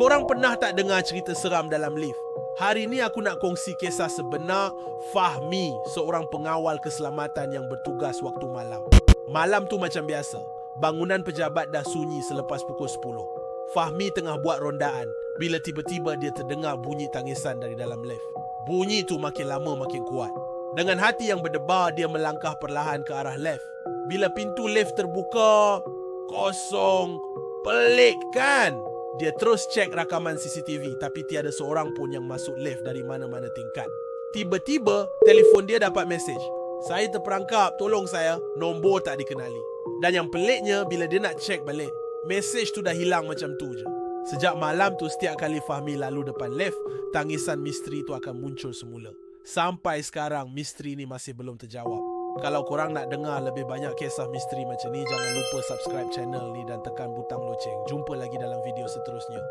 Korang pernah tak dengar cerita seram dalam lift? Hari ni aku nak kongsi kisah sebenar Fahmi, seorang pengawal keselamatan yang bertugas waktu malam. Malam tu macam biasa, bangunan pejabat dah sunyi selepas pukul 10. Fahmi tengah buat rondaan bila tiba-tiba dia terdengar bunyi tangisan dari dalam lift. Bunyi tu makin lama makin kuat. Dengan hati yang berdebar, dia melangkah perlahan ke arah lift. Bila pintu lift terbuka, kosong. Pelik kan? Dia terus cek rakaman CCTV tapi tiada seorang pun yang masuk lift dari mana-mana tingkat. Tiba-tiba, telefon dia dapat mesej. Saya terperangkap, tolong saya, nombor tak dikenali. Dan yang peliknya, bila dia nak cek balik, mesej tu dah hilang macam tu je. Sejak malam tu, setiap kali Fahmi lalu depan lift, tangisan misteri tu akan muncul semula. Sampai sekarang, misteri ni masih belum terjawab. Kalau korang nak dengar lebih banyak kisah misteri macam ni, jangan lupa subscribe channel ni dan tekan butang loceng. Jumpa lagi dalam video seterusnya.